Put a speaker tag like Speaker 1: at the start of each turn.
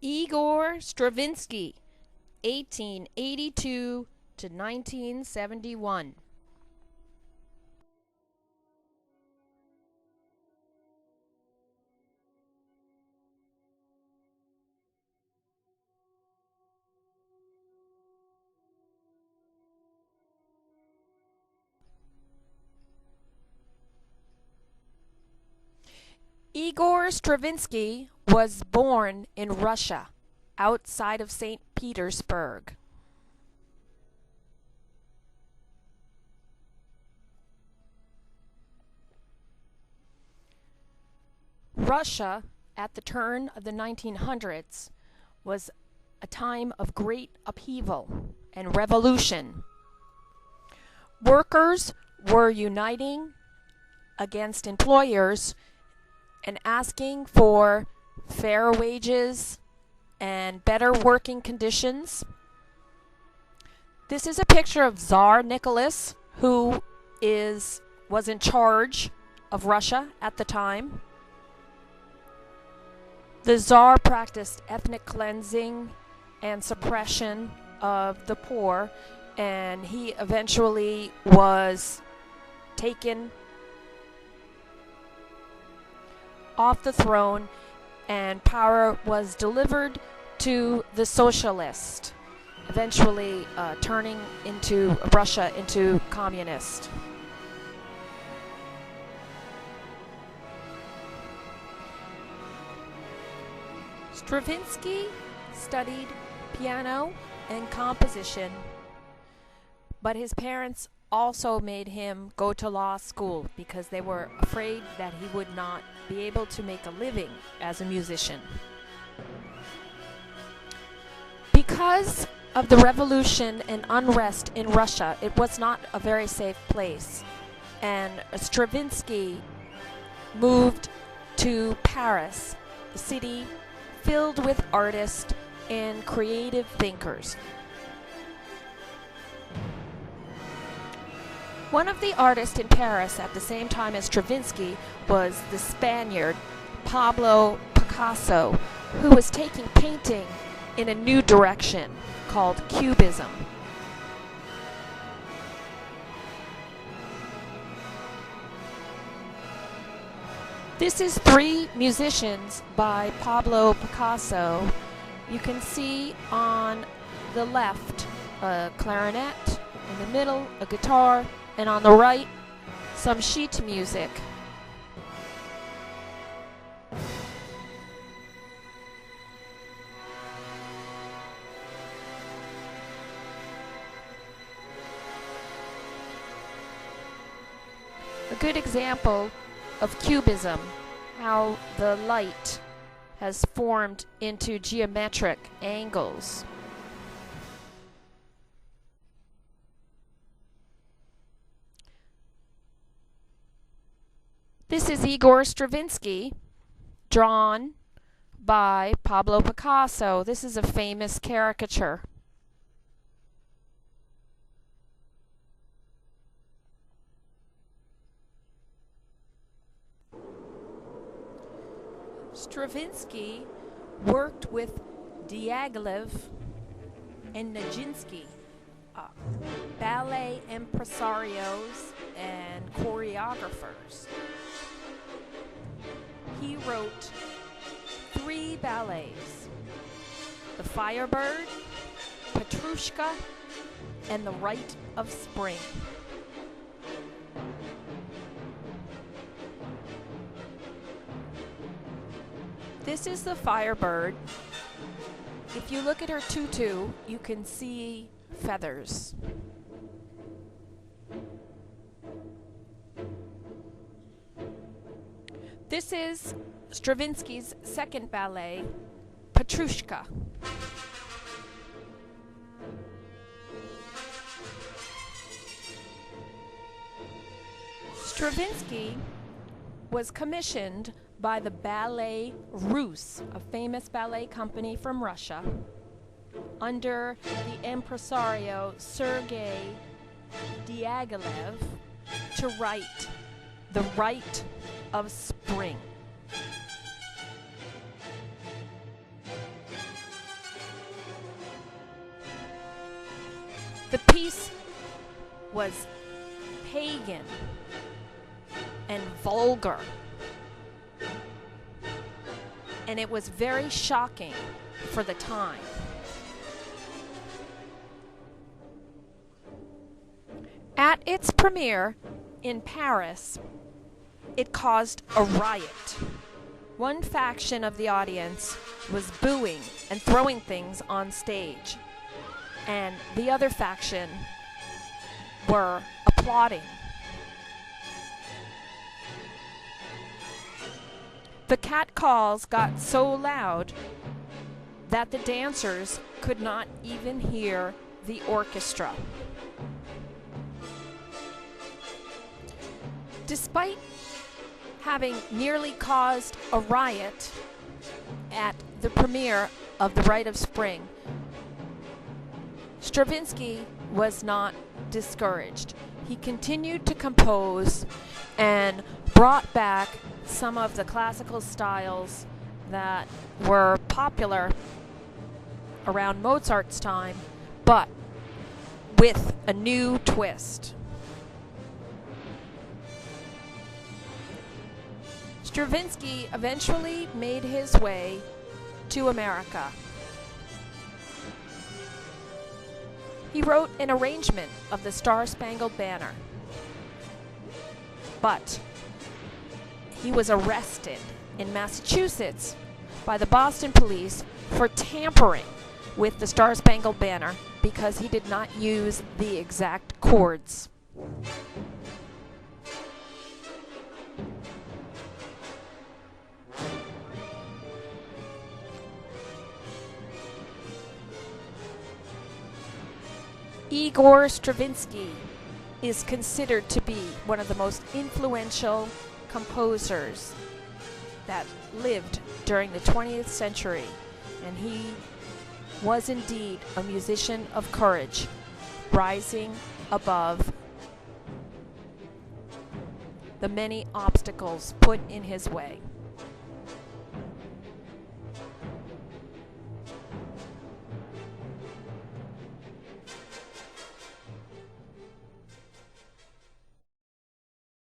Speaker 1: Igor Stravinsky, 1882 to 1971. Igor Stravinsky was born in Russia, outside of St. Petersburg. Russia, at the turn of the 1900s, was a time of great upheaval and revolution. Workers were uniting against employers and asking for fair wages and better working conditions. This is a picture of Tsar Nicholas, who was in charge of Russia at the time. The Tsar practiced ethnic cleansing and suppression of the poor, and he eventually was taken off the throne, and power was delivered to the socialist, eventually turning Russia into communist. Stravinsky studied piano and composition, but his parents also made him go to law school because they were afraid that he would not be able to make a living as a musician. Because of the revolution and unrest in Russia, it was not a very safe place, and Stravinsky moved to Paris, a city filled with artists and creative thinkers. One of the artists in Paris at the same time as Stravinsky was the Spaniard Pablo Picasso, who was taking painting in a new direction called Cubism. This is three musicians by Pablo Picasso. You can see on the left a clarinet, in the middle a guitar, and on the right, some sheet music. A good example of Cubism, how the light has formed into geometric angles. This is Igor Stravinsky, drawn by Pablo Picasso. This is a famous caricature. Stravinsky worked with Diaghilev and Nijinsky, ballet impresarios and choreographers. He wrote 3 ballets: The Firebird, Petrushka, and The Rite of Spring. This is the Firebird. If you look at her tutu, you can see feathers. This is Stravinsky's second ballet, Petrushka. Stravinsky was commissioned by the Ballet Russe, a famous ballet company from Russia, under the impresario Sergei Diaghilev, to write The Rite of Spring. was pagan and vulgar. And it was very shocking for the time. At its premiere in Paris, it caused a riot. One faction of the audience was booing and throwing things on stage, and the other faction were applauding. The catcalls got so loud that the dancers could not even hear the orchestra. Despite having nearly caused a riot at the premiere of the Rite of Spring, Stravinsky was not discouraged. He continued to compose and brought back some of the classical styles that were popular around Mozart's time, but with a new twist. Stravinsky eventually made his way to America. He wrote an arrangement of the Star-Spangled Banner, but he was arrested in Massachusetts by the Boston police for tampering with the Star-Spangled Banner because he did not use the exact chords. Igor Stravinsky is considered to be one of the most influential composers that lived during the 20th century, and he was indeed a musician of courage, rising above the many obstacles put in his way.